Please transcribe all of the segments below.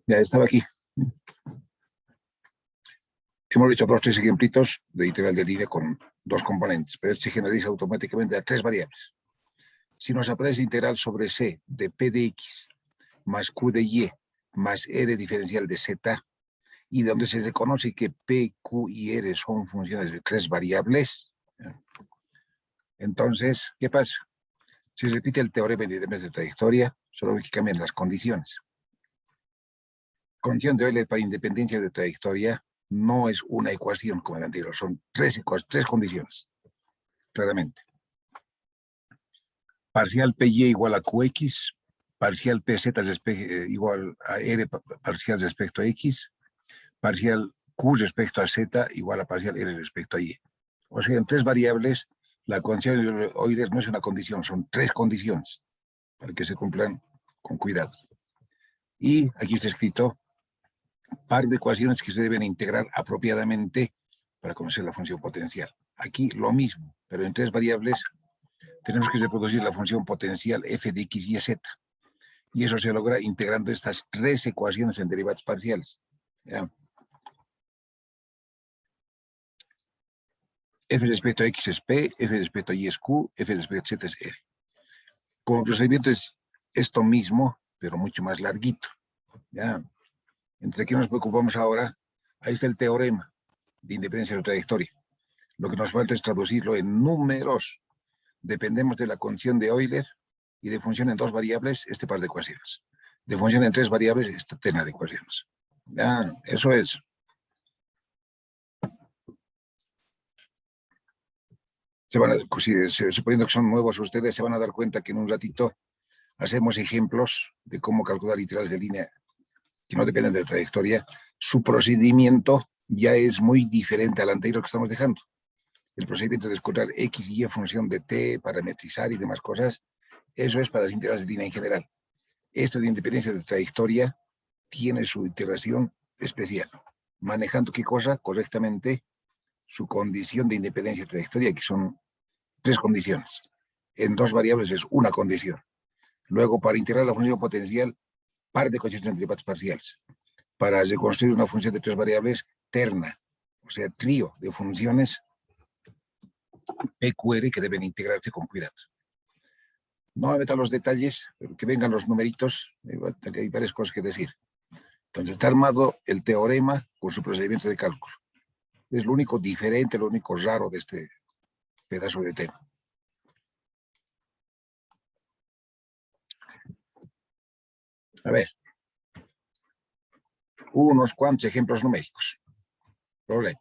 Ya estaba aquí. Hemos hecho 2 o 3 ejemplitos de integral de línea con 2 componentes, pero se generaliza automáticamente a 3 variables. Si nos aparece integral sobre c de p de x más q de y más r diferencial de z, y donde se reconoce que p, q y r son funciones de 3 variables, entonces, ¿qué pasa? Se repite el teorema de independencia de trayectoria, solo que cambian las condiciones. Condición de Euler para independencia de trayectoria no es una ecuación como el anterior, son 3 condiciones, claramente. Parcial PY igual a QX, parcial PZ igual a R parcial respecto a X, parcial Q respecto a Z igual a parcial R respecto a Y. O sea, en 3 variables, la condición de Euler no es una condición, son 3 condiciones para que se cumplan con cuidado. Y aquí está escrito par de ecuaciones que se deben integrar apropiadamente para conocer la función potencial. Aquí lo mismo, pero en 3 variables tenemos que reproducir la función potencial f de x, y, z. Y eso se logra integrando estas 3 ecuaciones en derivadas parciales. ¿Ya? F respecto a x es p, f respecto a y es q, f respecto a z es r. Como procedimiento es esto mismo, pero mucho más larguito. ¿Ya? Entonces, ¿de qué nos preocupamos ahora? Ahí está el teorema de independencia de trayectoria. Lo que nos falta es traducirlo en números. Dependemos de la condición de Euler y de función en 2 variables, este par de ecuaciones. De función en 3 variables, esta tena de ecuaciones. Ya, eso es. Suponiendo que son nuevos ustedes, se van a dar cuenta que en un ratito hacemos ejemplos de cómo calcular integrales de línea que no dependen de la trayectoria. Su procedimiento ya es muy diferente al anterior que estamos dejando. El procedimiento de descontar x y y en función de t, parametrizar y demás cosas, eso es para las integrales de línea en general. Esto de independencia de trayectoria tiene su integración especial, manejando qué cosa correctamente, su condición de independencia de trayectoria, que son 3 condiciones. En 2 variables es una condición. Luego, para integrar la función potencial, par de ecuaciones en derivadas parciales. Para reconstruir una función de 3 variables, terna, o sea, trío de funciones PQR que deben integrarse con cuidado. No me meto los detalles, pero que vengan los numeritos, hay varias cosas que decir. Entonces está armado el teorema con su procedimiento de cálculo. Es lo único diferente, lo único raro de este pedazo de tema. A ver, unos cuantos ejemplos numéricos. Problema.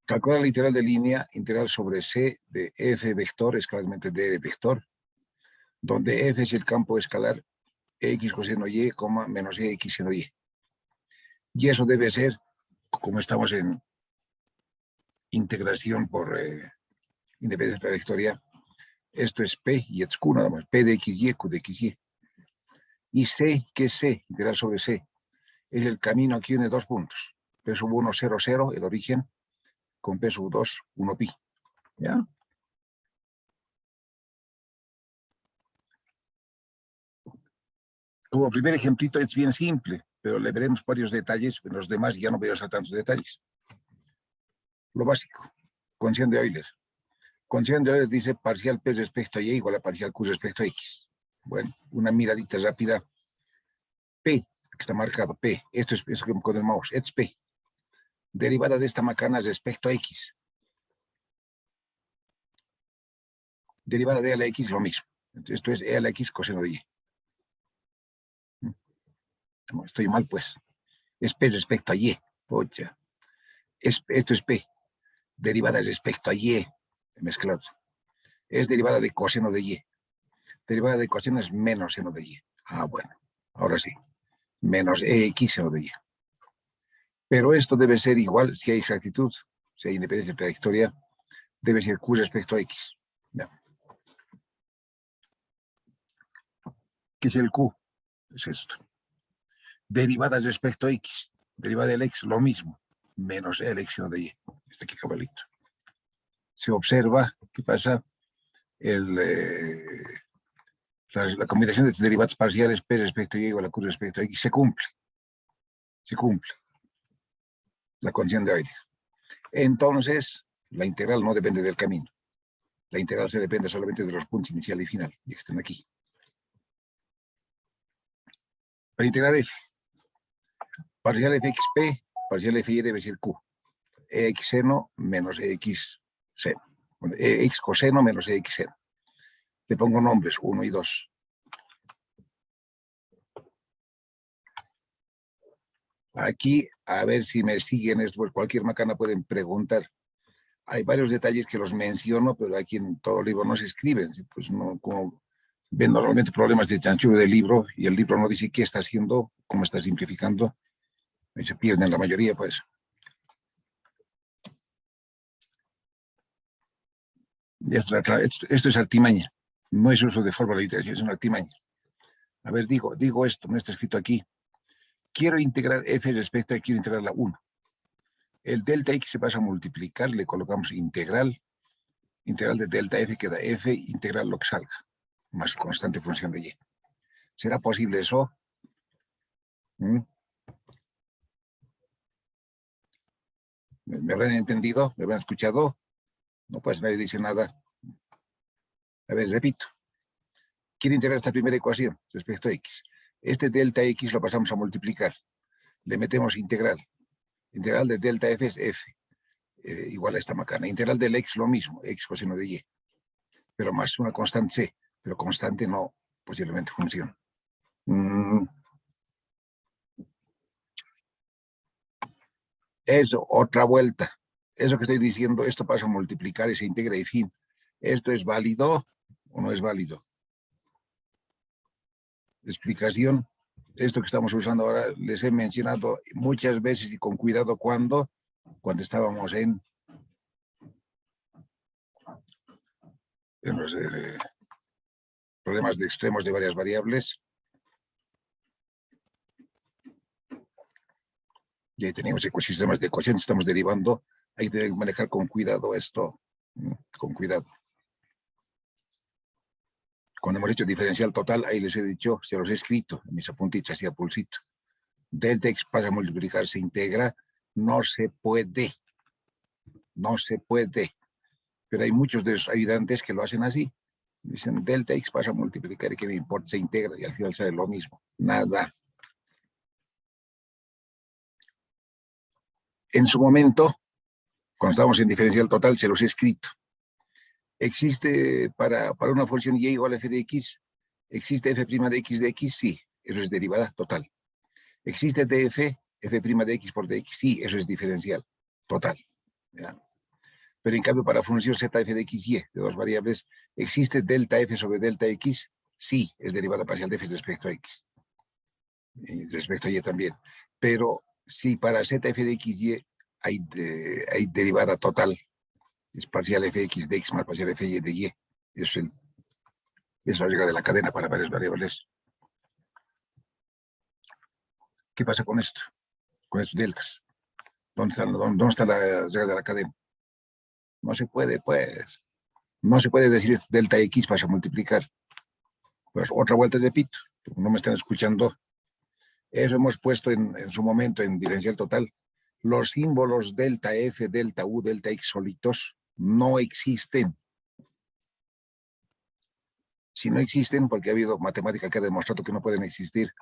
Calcular la integral de línea integral sobre C de f vector, escalarmente d de vector, donde f es el campo escalar x coseno y, menos x seno y. Y eso debe ser, como estamos en integración por independencia de trayectoria, esto es p y es q nada más, p de xy, q de xy. Y c, ¿qué es c? Integral sobre c. Es el camino que une 2 puntos. P sub 1, 0, 0, el origen, con P sub 2, 1 pi. ¿Ya? Como primer ejemplito es bien simple, pero le veremos varios detalles, en los demás ya no voy a usar tantos detalles. Lo básico, condición de Euler. Condición de Euler dice parcial P respecto a Y igual a parcial Q respecto a X. Bueno, una miradita rápida. P, que está marcado, P, esto es eso con el mouse, es P. Derivada de esta macana respecto a X. Derivada de E a la X, lo mismo. Entonces, esto es E a la X coseno de Y. No, estoy mal, pues. Es P respecto a Y. Ocha. Esto es P. Derivada respecto a Y. Mezclado. Es derivada de coseno de Y. Derivada de coseno es menos seno de Y. Ah, bueno. Ahora sí. Menos EX seno de Y. Pero esto debe ser igual si hay exactitud, si hay independencia de trayectoria, debe ser Q respecto a X. No. ¿Qué es el Q? Es esto. Derivada respecto a X. Derivada del X, lo mismo. Menos el X seno de Y. Este aquí cabalito. Se observa, ¿qué pasa? La combinación de derivadas parciales P respecto a Y igual a Q respecto a X se cumple. Se cumple la condición de Euler. Entonces, la integral no depende del camino. La integral se depende solamente de los puntos inicial y final, y que están aquí. Para integrar f, parcial fxp, parcial fy debe ser q. Ex seno menos ex seno. Bueno, ex coseno menos ex seno. Le pongo nombres 1 y 2. Aquí, a ver si me siguen esto, pues cualquier macana pueden preguntar. Hay varios detalles que los menciono, pero aquí en todo el libro no se escriben. Pues no, como ven normalmente problemas de chanchullo del libro, y el libro no dice qué está haciendo, cómo está simplificando, y se pierden la mayoría, pues. Esto es artimaña, no es uso de fórmula de iteración, es una artimaña. A ver, digo esto, no está escrito aquí. Quiero integrar f respecto a, quiero integrar la 1. El delta x se pasa a multiplicar, le colocamos integral de delta f queda f, integral lo que salga, más constante función de y. ¿Será posible eso? ¿Me habrán entendido? ¿Me habrán escuchado? No, pues nadie dice nada. A ver, repito. Quiero integrar esta primera ecuación respecto a x. Este delta x lo pasamos a multiplicar. Le metemos integral. Integral de delta f es f, igual a esta macana. Integral del x lo mismo, x coseno de y. Pero más una constante c, pero constante no, posiblemente función. Eso, otra vuelta. Eso que estoy diciendo, esto pasa a multiplicar y se integra y fin. ¿Esto es válido o no es válido? Explicación. Esto que estamos usando ahora les he mencionado muchas veces y con cuidado cuando estábamos en los problemas de extremos de varias variables. Y ahí tenemos ecosistemas de ecuaciones, estamos derivando. Hay que manejar con cuidado esto, con cuidado. Cuando hemos hecho diferencial total, ahí les he dicho, se los he escrito en mis apuntitos, así a pulsito. Delta x pasa a multiplicar, se integra, no se puede. No se puede. Pero hay muchos de los ayudantes que lo hacen así. Dicen, delta x pasa a multiplicar y que me importa, se integra y al final sale lo mismo. Nada. En su momento, cuando estábamos en diferencial total, se los he escrito. ¿Existe para una función y igual a f de x? ¿Existe f' de x? Sí, eso es derivada total. ¿Existe df, f' de x por dx? Sí, eso es diferencial total. ¿Ya? Pero en cambio para función zf de x, y, de dos variables, ¿existe delta f sobre delta x? Sí, es derivada parcial de f respecto a x. Y respecto a y también. Pero si para zf de x, y hay derivada total, es parcial fx de x más parcial fy de y. Es la regla de la cadena para varias variables. ¿Qué pasa con esto? Con estos deltas. ¿Dónde está la regla de la cadena? No se puede, pues. No se puede decir delta x pasa a multiplicar. Pues otra vuelta de pito. No me están escuchando. Eso hemos puesto en su momento en diferencial total. Los símbolos delta f, delta u, delta x solitos no existen. Si no existen, porque ha habido matemática que ha demostrado que no pueden existir,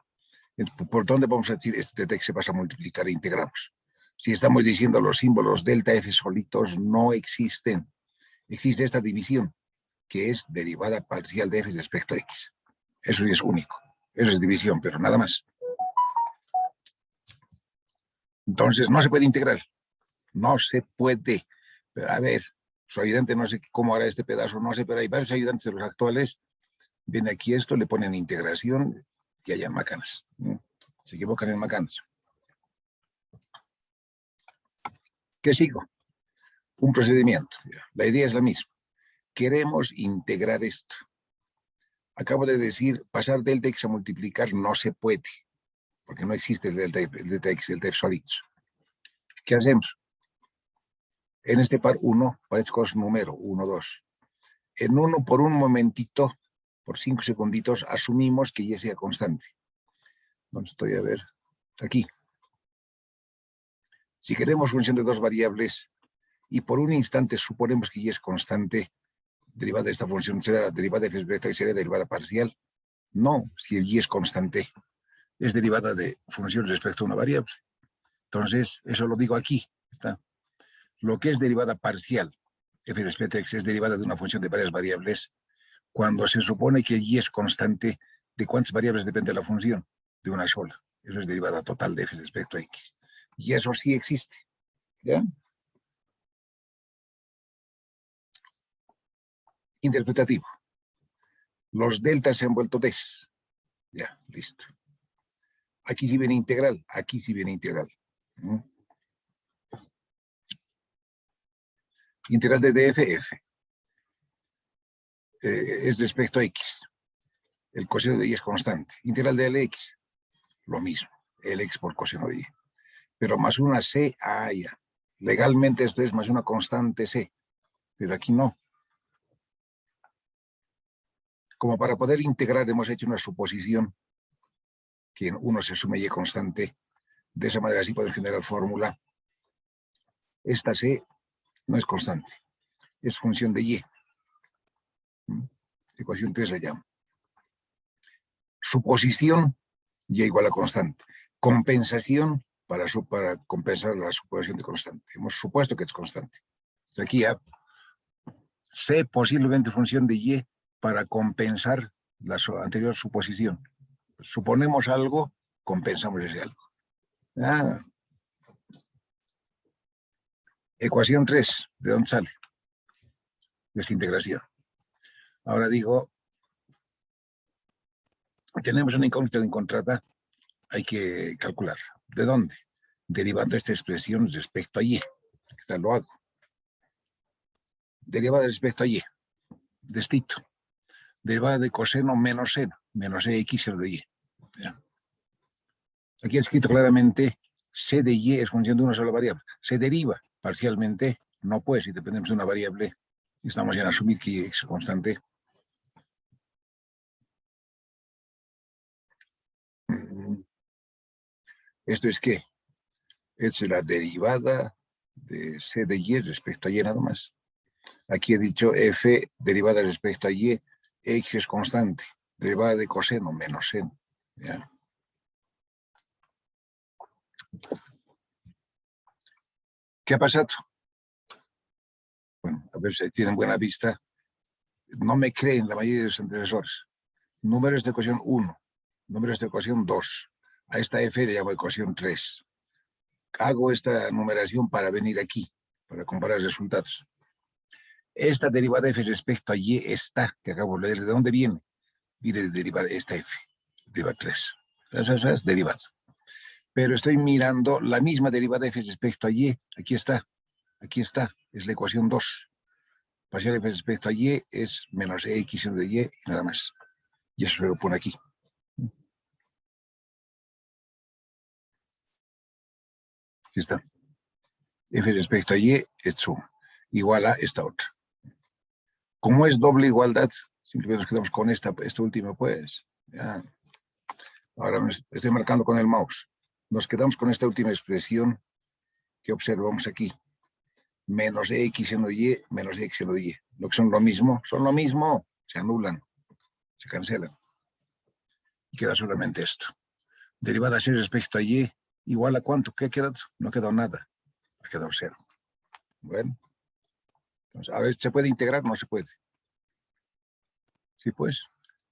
¿por dónde vamos a decir este delta x se pasa a multiplicar e integramos? Si estamos diciendo los símbolos delta f solitos no existen, existe esta división, que es derivada parcial de f respecto a x. Eso sí es único. Eso es división, pero nada más. Entonces, no se puede integrar. No se puede. Pero, a ver, su ayudante no sé cómo hará este pedazo, no sé, pero hay varios ayudantes de los actuales. Ven aquí esto, le ponen integración y hayan macanas. Se equivocan en macanas. ¿Qué sigo? Un procedimiento. La idea es la misma. Queremos integrar esto. Acabo de decir, pasar delta x a multiplicar no se puede, porque no existe el delta x, el delta f solitos. ¿Qué hacemos? En este par 1, parece que es número 1, 2. En 1, por un momentito, por 5 segunditos, asumimos que y sea constante. Entonces estoy a ver, aquí. Si queremos función de dos variables y por un instante suponemos que y es constante, derivada de esta función será derivada de f respecto y será derivada parcial. No, si el y es constante, es derivada de función respecto a una variable. Entonces, eso lo digo aquí. Está. Lo que es derivada parcial, f respecto a x, es derivada de una función de varias variables, cuando se supone que el y es constante, ¿de cuántas variables depende la función? De una sola. Eso es derivada total de f respecto a x. Y eso sí existe. ¿Ya? Interpretativo. Los deltas se han vuelto des. Ya, listo. Aquí sí viene integral. Aquí sí viene integral. Integral de df, f. Es respecto a x. El coseno de y es constante. Integral de lx, lo mismo. Lx por coseno de y. Pero más una c, ya. Legalmente esto es más una constante c. Pero aquí no. Como para poder integrar hemos hecho una suposición que en uno se asume y constante. De esa manera así podemos generar fórmula. Esta c no es constante. Es función de y. Ecuación 3 le llamo. Suposición, y igual a constante. Compensación para compensar la suposición de constante. Hemos supuesto que es constante. Aquí ya, C posiblemente función de y para compensar la anterior suposición. Suponemos algo, compensamos ese algo. Ecuación 3, ¿de dónde sale? De esta integración. Ahora digo, tenemos una incógnita de encontrada, hay que calcular. ¿De dónde? Derivando esta expresión respecto a y. Lo hago. Derivada respecto a y. Destito. Derivada de coseno menos seno. Menos x seno de y. ¿Ya? Aquí he escrito claramente c de y es función de una sola variable. Se deriva parcialmente, no puede, si dependemos de una variable. Estamos en asumir que y es constante. ¿Esto es qué? Es la derivada de c de y respecto a y nada más. Aquí he dicho f derivada respecto a y, x es constante, derivada de coseno menos seno. ¿Ya? ¿Qué ha pasado? Bueno, a ver si tienen buena vista. No me creen la mayoría de los antecesores. Números de ecuación 1, números de ecuación 2. A esta f le llamo ecuación 3. Hago esta numeración para venir aquí, para comparar resultados. Esta derivada de f respecto a y está, que acabo de leer, ¿de dónde viene? Viene de derivar esta f, deriva 3. Eso es derivado. Pero estoy mirando la misma derivada de f respecto a y, aquí está, es la ecuación 2. Parcial de f respecto a y es menos x de y y nada más. Y eso se lo pone aquí. Aquí está. F respecto a y es suma, igual a esta otra. Como es doble igualdad, simplemente nos quedamos con esta última, pues. Ya. Ahora me estoy marcando con el mouse. Nos quedamos con esta última expresión que observamos aquí. Menos x seno y, menos x seno y. ¿No que son lo mismo? Son lo mismo. Se anulan, se cancelan. Y queda solamente esto. Derivada c respecto a y, igual a cuánto. ¿Qué ha quedado? No ha quedado nada. Ha quedado 0. Bueno. Entonces, a ver, ¿se puede integrar? No se puede. Sí, pues.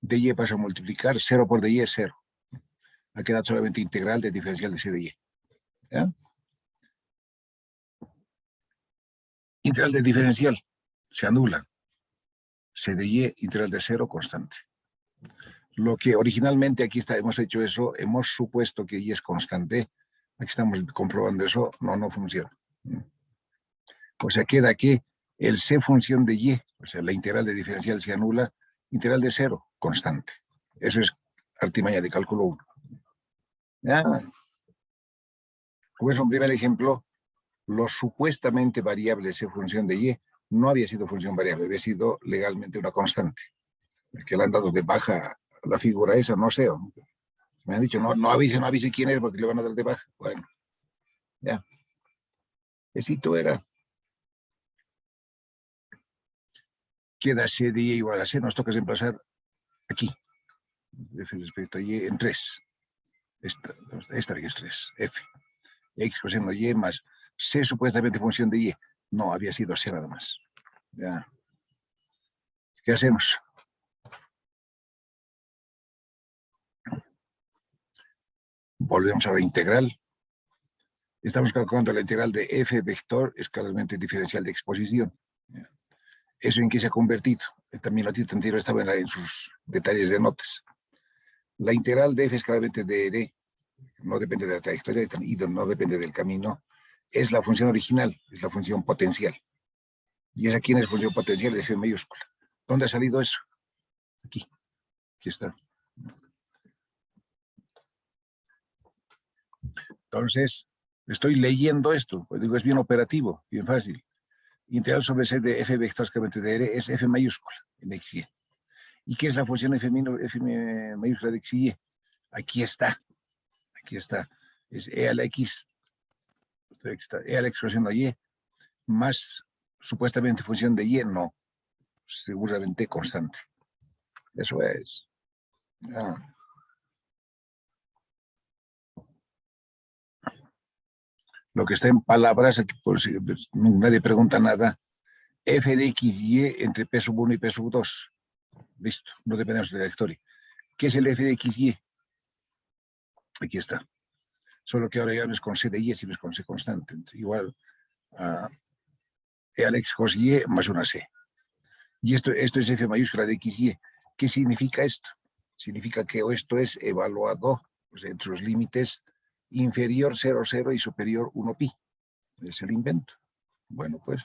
dy pasa a multiplicar. 0 por dy es 0. Ha quedado solamente integral de diferencial de c de y. ¿Ya? Integral de diferencial. Se anula. C de y, integral de 0, constante. Lo que originalmente aquí hemos hecho eso, hemos supuesto que y es constante. Aquí estamos comprobando eso. No funciona. O sea, queda que el c función de y, o sea, la integral de diferencial se anula, integral de 0, constante. Eso es artimaña de cálculo 1. ¿Ya? Como es un primer ejemplo, lo supuestamente variable c función de y no había sido función variable, había sido legalmente una constante. que le han dado de baja a la figura esa, no sé. Me han dicho, no avise quién es porque le van a dar de baja. Bueno, ya. Esito era. Queda C de Y igual a C, nos toca reemplazar aquí. F respecto a Y en 3. Esta que es 3, F. X coseno Y más C supuestamente función de Y. No, había sido C nada más. Ya. ¿Qué hacemos? Volvemos a la integral. Estamos calculando la integral de F vector escalarmente diferencial de exposición. ¿Eso en qué se ha convertido? También la tita anterior estaba en sus detalles de notas. La integral de F escalarmente de D no depende de la trayectoria y no depende del camino. Es la función original, es la función potencial. ¿Y esa quién es función potencial? Es F mayúscula. ¿Dónde ha salido eso? Aquí. Aquí está. Entonces, estoy leyendo esto. Pues digo, es bien operativo, bien fácil. Integral sobre C de F vector escalarmente de R es F mayúscula en X y. ¿Y qué es la función F mayúscula de X y? Aquí está. Aquí está. Es E a la X. E a la expresión de Y más supuestamente función de Y, no. Seguramente constante. Eso es. Ah. Lo que está en palabras, aquí por si nadie pregunta nada, F de X y entre P sub 1 y P sub 2. Listo, no dependemos de la historia. ¿Qué es el F de X y? Aquí está. Solo que ahora ya no es con C de Y, sino es con C constante. Igual E al X cos Y más una C. Y esto es F mayúscula de X y. ¿Qué significa esto? Significa que esto es evaluado pues, entre los límites inferior 0, 0 y superior 1 pi. Es el invento. Bueno, pues.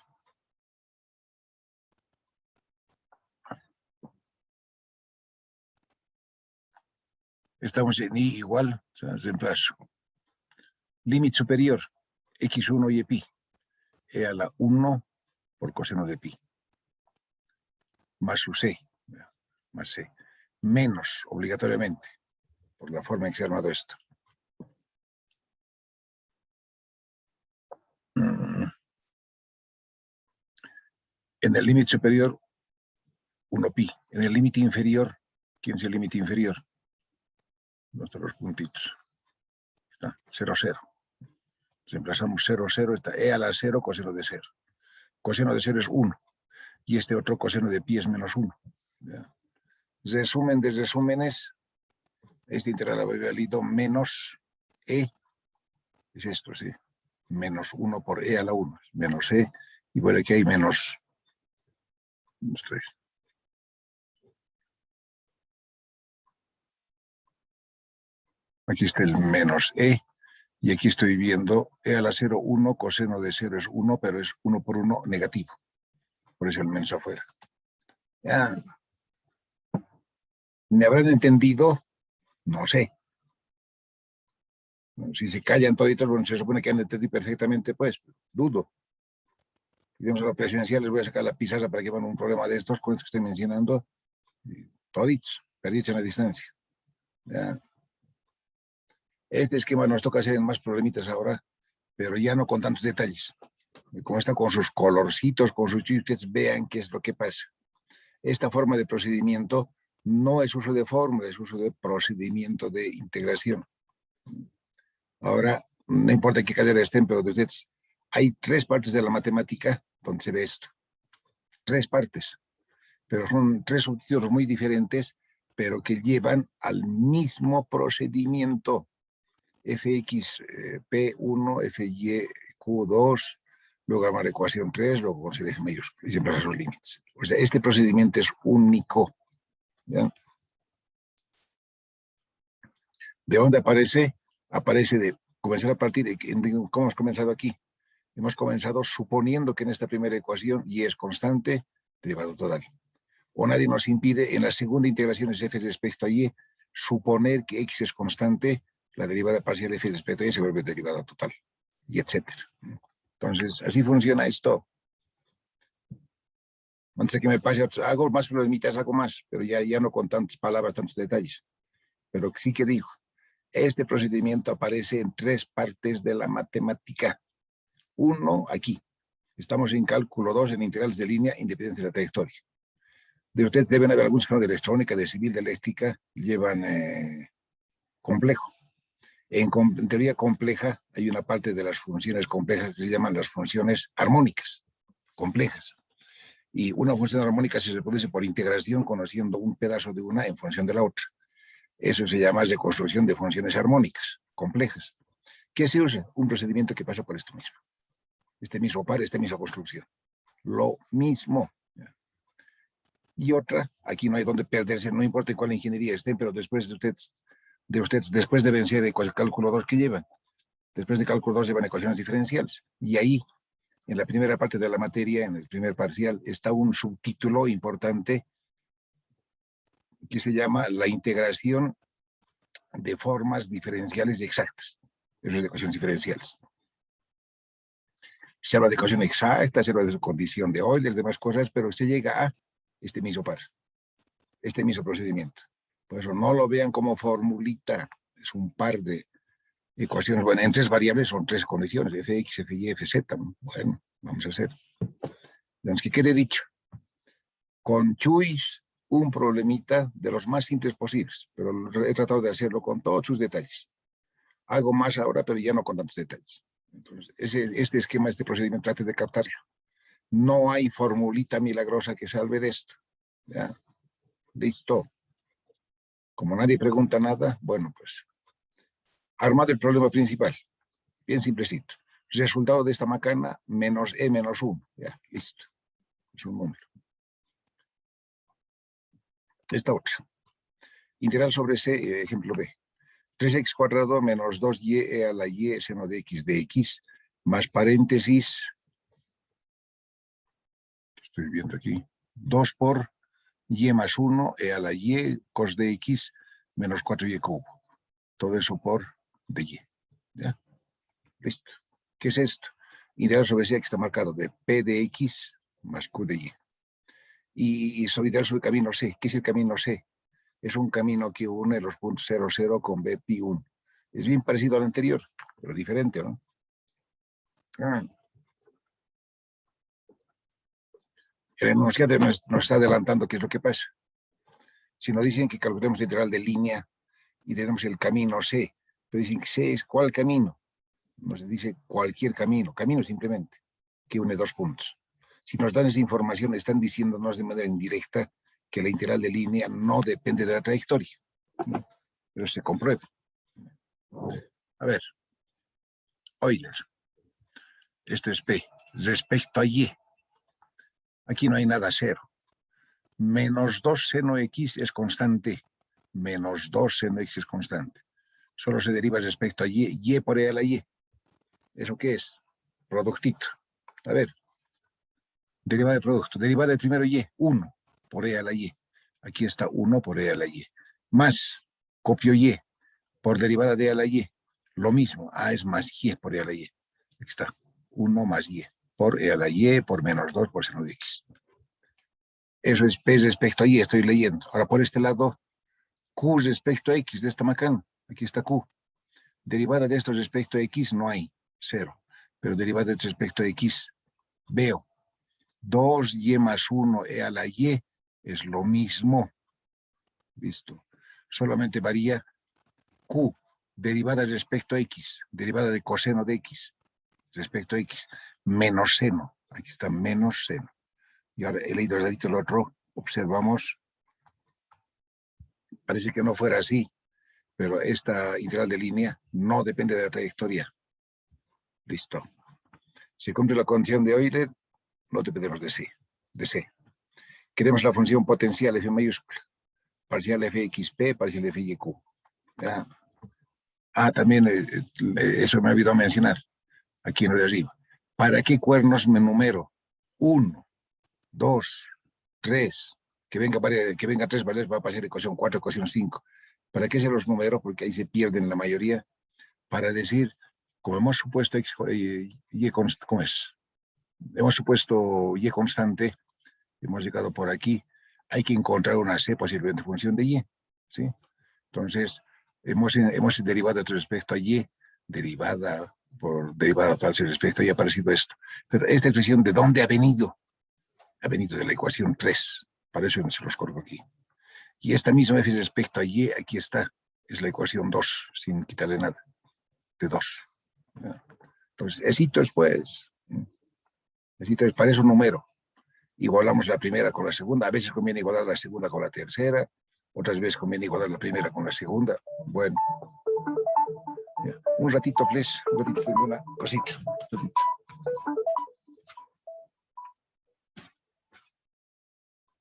Estamos en I igual, o sea, reemplazo. Límite superior, x1 y pi. E a la 1 por coseno de pi. Más su C. Más C. Menos, obligatoriamente, por la forma en que se ha armado esto. En el límite superior, 1 pi. En el límite inferior, ¿quién es el límite inferior? Nuestros puntitos. Está, 0, 0. Reemplazamos 0, 0, está E a la 0, coseno de 0. Coseno de 0 es 1. Y este otro coseno de pi es menos 1. ¿Ya? Resumen de resúmenes, este integral había valido menos E, es esto, ¿sí? Menos 1 por E a la 1, menos E, y por aquí hay menos, aquí está el menos E, y aquí estoy viendo E a la 0, 1, coseno de 0 es 1, pero es 1 por 1 negativo, por eso el menos afuera. Ya. ¿Me habrán entendido? No sé. Si se callan toditos, bueno, se supone que han entendido perfectamente, pues, dudo. Y vamos a la presidencial, les voy a sacar la pizarra para que van un problema de estos, con estos que estoy mencionando, toditos, perdidos en la distancia. ¿Ya? Este esquema nos toca hacer en más problemitas ahora, pero ya no con tantos detalles. Como está con sus colorcitos, con sus chistes, vean qué es lo que pasa. Esta forma de procedimiento no es uso de fórmula, es uso de procedimiento de integración. Ahora, no importa qué carrera estén, pero de ustedes, hay 3 partes de la matemática donde se ve esto. 3 partes, pero son 3 subtítulos muy diferentes, pero que llevan al mismo procedimiento. Fx P1, Fy Q2, luego armar ecuación 3, luego conseguir F mayúscula y siempre sus límites. O sea, este procedimiento es único. ¿Ya? ¿De dónde aparece? Aparece de comenzar a partir de cómo hemos comenzado aquí. Hemos comenzado suponiendo que en esta primera ecuación Y es constante, derivado total. O nadie nos impide en la segunda integración de F respecto a Y suponer que X es constante, la derivada parcial de F respecto a Y se vuelve derivada total, y etcétera. Entonces, así funciona esto. Antes de que me pase, hago más problemitas, hago más, pero ya no con tantas palabras, tantos detalles. Pero sí que digo, este procedimiento aparece en 3 partes de la matemática. Uno, aquí. Estamos en cálculo 2, en integrales de línea, independencia de la trayectoria. De ustedes deben haber algunos que no de electrónica, de civil, de eléctrica, llevan complejo. En teoría compleja hay una parte de las funciones complejas que se llaman las funciones armónicas, complejas. Y una función armónica se produce por integración conociendo un pedazo de una en función de la otra. Eso se llama reconstrucción de funciones armónicas, complejas. ¿Qué se usa? Un procedimiento que pasa por esto mismo. Este mismo par, esta misma construcción. Lo mismo. Y otra, aquí no hay donde perderse, no importa en cuál ingeniería estén, pero después después deben ser de cálculo 2 que llevan. Después de cálculo 2 llevan ecuaciones diferenciales. Y ahí, en la primera parte de la materia, en el primer parcial, está un subtítulo importante que se llama la integración de formas diferenciales exactas. Eso es de ecuaciones diferenciales. Se habla de ecuación exacta, se habla de su condición de Euler, demás cosas, pero se llega a este mismo par, este mismo procedimiento. Por eso no lo vean como formulita, es un par de ecuaciones. Bueno, en 3 variables son 3 condiciones, fx, fy, fz. Bueno, vamos a hacer. Digamos que quede dicho. Con Chuis, un problemita de los más simples posibles, pero he tratado de hacerlo con todos sus detalles. Hago más ahora, pero ya no con tantos detalles. Entonces, este esquema, este procedimiento, trate de captarlo. No hay formulita milagrosa que salve de esto. ¿Ya? Listo. Como nadie pregunta nada, bueno, pues, armado el problema principal. Bien simplecito. Resultado de esta macana, menos e menos 1. Ya, listo. Es un número. Esta otra. Integral sobre C, ejemplo B. 3x cuadrado menos 2y a la y seno de x dx, más paréntesis, estoy viendo aquí, 2 por y más 1 a la y cos de x menos 4y cubo. Todo eso por dy. ¿Ya? Listo. ¿Qué es esto? Integral sobre C que está marcado de p de x más q de y. Y integral sobre camino C. ¿Qué es el camino C? Es un camino que une los puntos 0, 0 con B pi 1. Es bien parecido al anterior, pero diferente, ¿no? El enunciado nos está adelantando qué es lo que pasa. Si nos dicen que calculemos la integral de línea y tenemos el camino C, pero dicen que C es ¿cuál camino? Nos dice cualquier camino, camino simplemente, que une 2 puntos. Si nos dan esa información, están diciéndonos de manera indirecta que la integral de línea no depende de la trayectoria, ¿no? Pero se comprueba. A ver, Euler, esto es P, respecto a Y, aquí no hay nada cero. Menos 2 seno x es constante, menos 2 seno x es constante. Solo se deriva respecto a y por e a la y. ¿Eso qué es? Productito. A ver, derivada de producto, derivada del primero y, 1 por e a la y. Aquí está 1 por e a la y. Más, copio y por derivada de e a la y. Lo mismo, a es más y por e a la y. Aquí está, 1 más y por e a la y por menos 2 por seno de x. Eso es P respecto a Y, estoy leyendo. Ahora por este lado, Q respecto a X de esta macana. Aquí está Q. Derivada de esto respecto a X no hay, 0. Pero derivada de respecto a X, veo. 2Y más 1 a la Y es lo mismo. Listo. Solamente varía Q, derivada respecto a X, derivada de coseno de X respecto a X, menos seno. Aquí está menos seno. Y ahora he leído el ladito el otro, observamos, parece que no fuera así, pero esta integral de línea no depende de la trayectoria. Listo. Si cumple la condición de Euler, no dependemos de C. Queremos la función potencial F mayúscula, parcial Fxp, parcial Fyq. ¿Ya? También eso me ha olvidado mencionar, aquí en lo de arriba. ¿Para qué cuernos me numero? 1, 2, 3, que venga 3 valores, va a pasar ecuación 4, ecuación 5. ¿Para qué se los numero? Porque ahí se pierden la mayoría. Para decir, como hemos supuesto ¿cómo es? Hemos supuesto y constante, hemos llegado por aquí, hay que encontrar una C posiblemente en función de Y, ¿sí? Entonces, hemos derivado respecto a Y, derivada por derivada tal respecto a Y ha aparecido esto. Pero esta expresión, ¿de dónde ha venido? Ha venido de la ecuación 3, para eso se los corro aquí. Y esta misma f respecto a Y, aquí está, es la ecuación 2, sin quitarle nada, de 2. Entonces, éxito es pues, éxito es para eso un número. Igualamos la primera con la segunda, a veces conviene igualar la segunda con la tercera, otras veces conviene igualar la primera con la segunda. Bueno, ya. Un ratito, please, un ratito, tengo una cosita. Un ratito.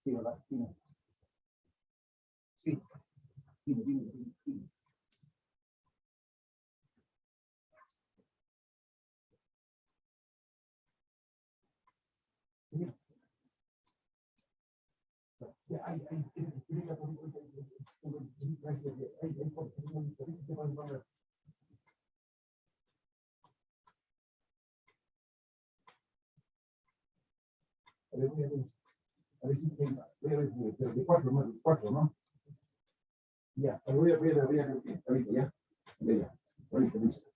Sí, ¿verdad? Sí. Sí. A ver si tenga, de 4, más de 4, ¿no? Ya, voy a ahorita, ya. Ya, ahorita, listo.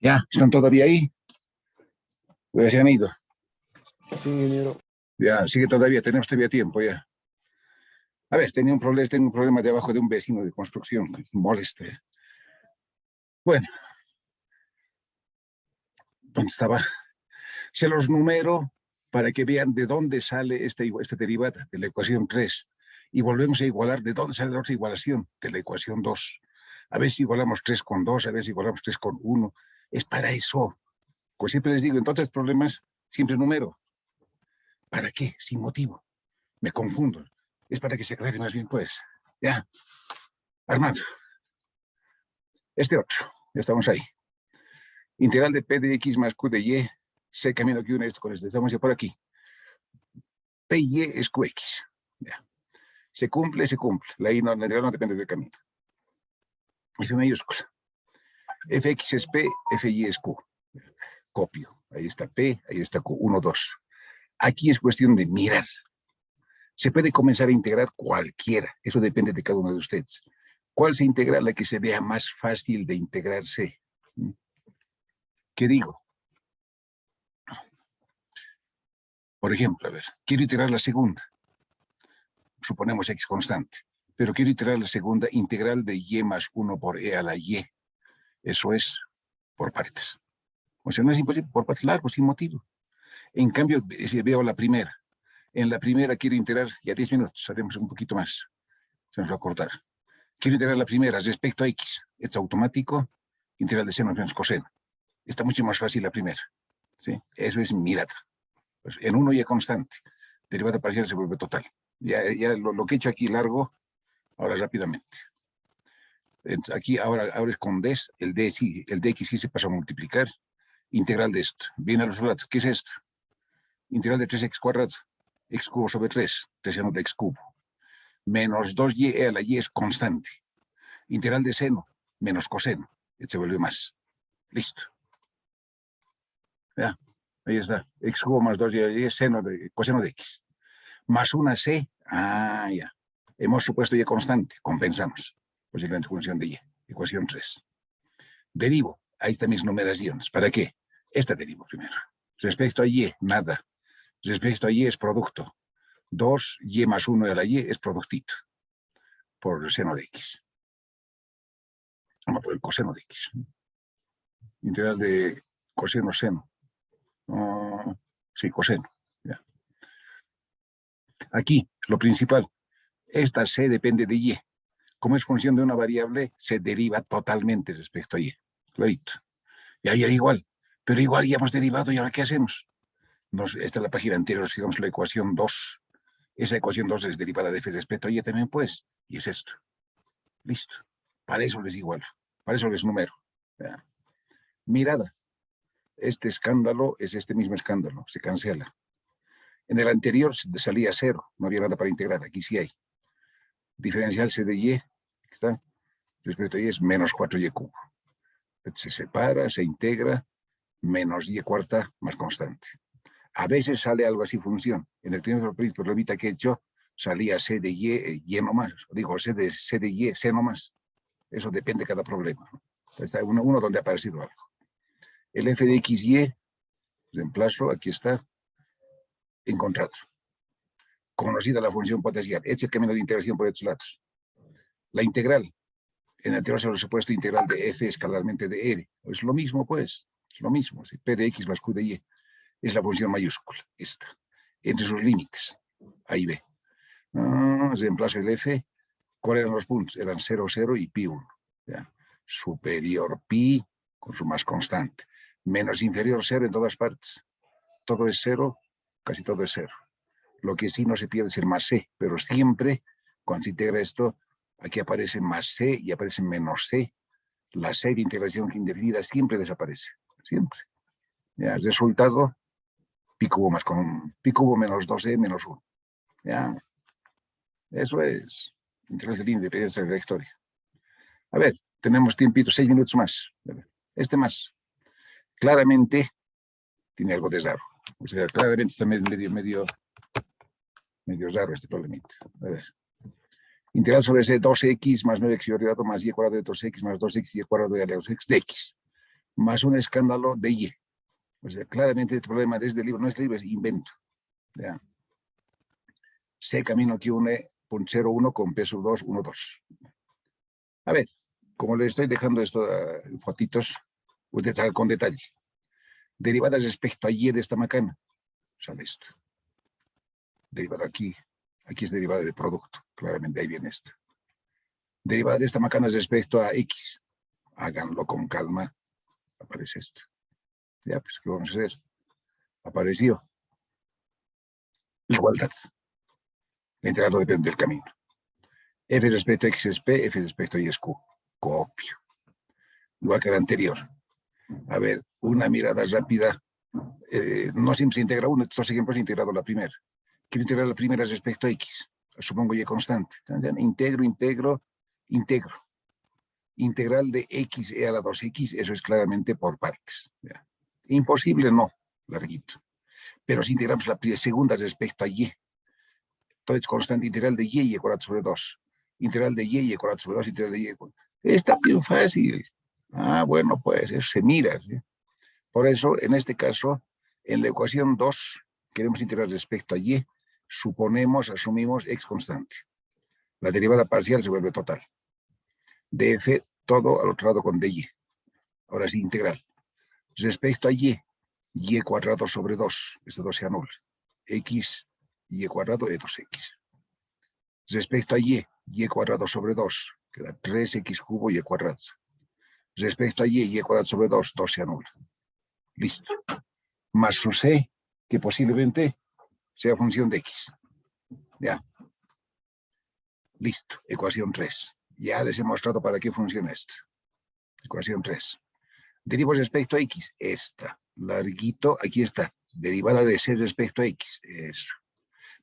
Ya, ¿están todavía ahí? Pues se han ido. Sí, ingeniero. Ya, sigue todavía, tenemos todavía tiempo ya. A ver, tengo un problema debajo de un vecino de construcción, molesta. Bueno, ¿dónde estaba? Se los numero para que vean de dónde sale esta derivada de la ecuación 3. Y volvemos a igualar de dónde sale la otra igualación de la ecuación 2. A veces igualamos 3 con 2, a veces igualamos 3 con 1. Es para eso. Como siempre les digo, en todos los problemas, siempre numero. ¿Para qué? Sin motivo. Me confundo. Es para que se aclare más bien, pues. Ya. Armando. Este otro. Ya estamos ahí. Integral de P de X más Q de Y. C camino que une esto con esto. Estamos ya por aquí. P y Y es QX. Ya. Se cumple, se cumple. La I no, no depende del camino. F mayúscula. Fx es P, Fy es Q. Copio. Ahí está P, ahí está Q. 1, 2. Aquí es cuestión de mirar. Se puede comenzar a integrar cualquiera. Eso depende de cada uno de ustedes. ¿Cuál se integra? La que se vea más fácil de integrarse. ¿Qué digo? Por ejemplo, a ver, quiero integrar la segunda. Suponemos X constante. Pero quiero integrar la segunda integral de Y más 1 por E a la Y. Eso es por partes. O sea, no es imposible, por partes largos, sin motivo. En cambio, si veo la primera, en la primera quiero integrar, ya 10 minutos, haremos un poquito más, se nos va a cortar. Quiero integrar la primera respecto a X, esto automático, integral de seno menos coseno. Está mucho más fácil la primera, ¿sí? Eso es mirada. Pues en uno ya constante, derivada parcial se vuelve total. Ya lo que he hecho aquí largo, ahora rápidamente. Entonces, aquí ahora es con D, el D de X sí se pasa a multiplicar, integral de esto, viene al otro lado, ¿qué es esto? Integral de 3x cuadrado, x cubo sobre 3, 3 seno de x cubo, menos 2y a la y es constante, integral de seno, menos coseno, se vuelve más, listo. Ya, ahí está, x cubo más 2y a la y es coseno de x, más una c Ah, ya. Hemos supuesto y constante, compensamos. Posiblemente función de y, ecuación 3. Derivo, ahí están mis numeraciones. ¿Para qué? Esta derivo primero. Respecto a y, nada. Respecto a y es producto. 2y más 1 de la y es productito. Por el seno de x. Vamos por el coseno de x. Integral de coseno, seno. Sí, coseno. Ya. Aquí, lo principal. Esta c depende de y. Como es función de una variable, se deriva totalmente respecto a y. Clarito. Y ahí era igual. Pero igual ya hemos derivado y ahora ¿qué hacemos? Esta es la página anterior, sigamos la ecuación 2. Esa ecuación 2 es derivada de f respecto a y también, pues. Y es esto. Listo. Para eso les igual. Para eso les numero. Ya. Mirada. Este escándalo es este mismo escándalo. Se cancela. En el anterior salía 0. No había nada para integrar. Aquí sí hay. Diferencial c de y. ¿Está? Respecto a y es menos 4y cubo. Se separa, se integra, menos y cuarta más constante. A veces sale algo así función. En el primer problemita que he hecho, salía c de y nomás. Digo, c de y, c nomás. Eso depende de cada problema. Está uno donde ha aparecido algo. El f de xy, reemplazo, aquí está, encontrado. Conocida la función potencial. Este es el camino de integración por estos lados. La integral. En el anterior se los he puesto integral de f escalarmente de r. Es lo mismo, pues. Es lo mismo. P de x más q de y. Es la función mayúscula, esta. Entre sus límites. Ahí ve. Reemplazo el f. ¿Cuáles eran los puntos? Eran 0, 0 y pi 1. ¿Ya? Superior pi con su más constante. Menos inferior 0 en todas partes. Todo es 0, casi todo es 0. Lo que sí no se pierde es el más c, pero siempre, cuando se integra esto, aquí aparece más c y aparece menos c. La c de integración indefinida siempre desaparece. Siempre. ¿Ya? El resultado, pi cubo más con pi cubo menos 2c menos 1. ¿Ya? Eso es. Integral de independencia de la historia. A ver, tenemos tiempito, 6 minutos más. Este más. Claramente tiene algo de raro. O sea, claramente está medio raro este problemita. A ver. Integral sobre c 2x más 9x cuadrado más y cuadrado de 2x más 2x y cuadrado de 2x de x. Más un escándalo de y. O sea, claramente este problema desde el libro, no es libro, es invento. ¿Ya? C camino que une 0,1 con P sub 2, 1, 2. A ver, como les estoy dejando esto fotitos, usted sabe con detalle. Derivadas respecto a y de esta macana. Sale esto. Derivada aquí. Aquí es derivada de producto. Claramente ahí viene esto. Derivada de esta macana respecto a x. Háganlo con calma. Aparece esto. Ya, pues, ¿qué vamos a hacer? Apareció. Igualdad. La integral no depende del camino. F respecto a x es P, F respecto a y es Q. Copio. Igual que el anterior. A ver, una mirada rápida. No siempre se integra uno, estos ejemplos he integrado la primera. Quiero integrar la primera respecto a x. Supongo y constante. Integro. Integral de x e a la 2x, eso es claramente por partes. ¿Ya? Imposible, no, larguito. Pero si integramos la segunda respecto a y, entonces constante integral de y cuadrado sobre 2. Integral de y cuadrado sobre 2, integral de y. Está bien fácil. Bueno, pues eso se mira. ¿Sí? Por eso, en este caso, en la ecuación 2, queremos integrar respecto a y, asumimos x constante. La derivada parcial se vuelve total. Df todo al otro lado con dy. Ahora sí, integral. Respecto a y cuadrado sobre 2, esto 2 se anula. X, y cuadrado es 2x. Respecto a y cuadrado sobre 2, queda 3x cubo y cuadrado. Respecto a y cuadrado sobre 2, 2 se anula. Listo. Más su c, que posiblemente sea función de x. Ya. Listo. Ecuación 3. Ya les he mostrado para qué funciona esto. Ecuación 3. Derivo respecto a x. Esta. Larguito, aquí está. Derivada de c respecto a x. Eso.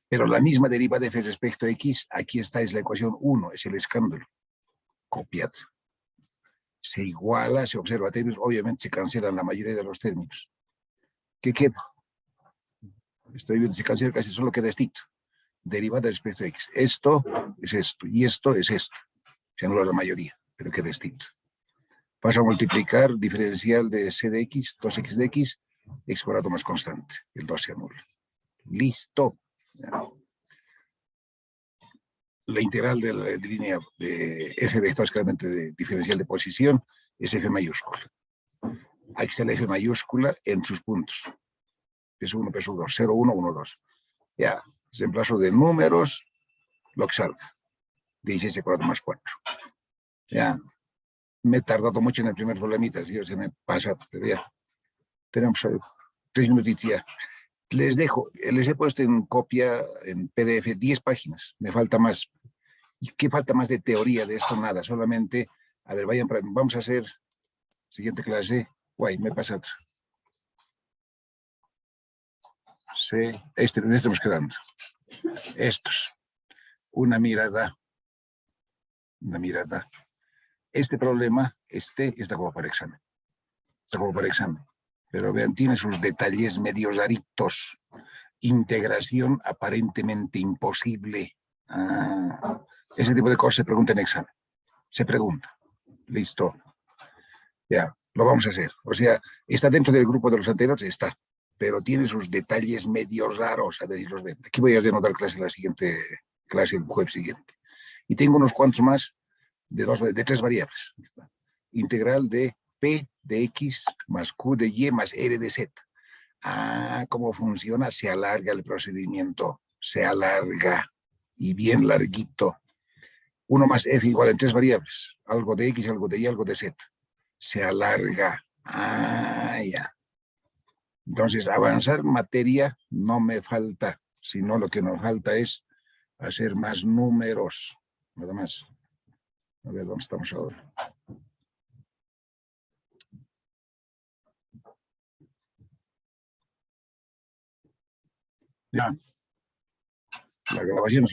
Pero la misma derivada de f respecto a x, aquí está, es la ecuación 1, es el escándalo. Copiado. Se iguala, se observa términos, obviamente se cancelan la mayoría de los términos. ¿Qué queda? Estoy viendo, se cancela casi solo queda estito. derivada respecto a x. Esto es esto y esto es esto. Se anula la mayoría, pero queda distinto. Paso a multiplicar diferencial de c de x, 2x de x cuadrado más constante. El 2 se anula. Listo. La integral de la línea de f vector, claramente de diferencial de posición, es f mayúscula. Aquí está la f mayúscula en sus puntos. Peso 1, peso 2, 0, 1, 1, 2. Ya, reemplazo de números, lo que salga. 16 cuadrado más 4. Ya, me he tardado mucho en el primer problemita, ¿sí? Se me ha pasado, pero ya. Tenemos 3 minutitos ya. Les dejo, les he puesto en copia, en PDF, 10 páginas. Me falta más. ¿Y qué falta más de teoría de esto? Nada, solamente, a ver, vayan, vamos a hacer siguiente clase. Guay, me he pasado. Sí, estamos quedando. Estos. Una mirada. Este problema, está como para examen. Está como para examen. Pero vean, tiene sus detalles medio raritos. Integración aparentemente imposible. Ese tipo de cosas se pregunta en examen. Se pregunta. Listo. Ya, lo vamos a hacer. O sea, está dentro del grupo de los anteriores, está. Pero tiene sus detalles medio raros. A ver si los ven. Aquí voy a dar clase en la siguiente clase, el jueves siguiente. Y tengo unos cuantos más de 3 variables. Integral de P de X más Q de Y más R de Z. ¿Cómo funciona? Se alarga el procedimiento. Se alarga. Y bien larguito. 1 más F igual en 3 variables. Algo de X, algo de Y, algo de Z. Se alarga. Ya. Entonces, avanzar materia no me falta, sino lo que nos falta es hacer más números. Nada más. A ver, ¿dónde estamos ahora? Ya. La grabación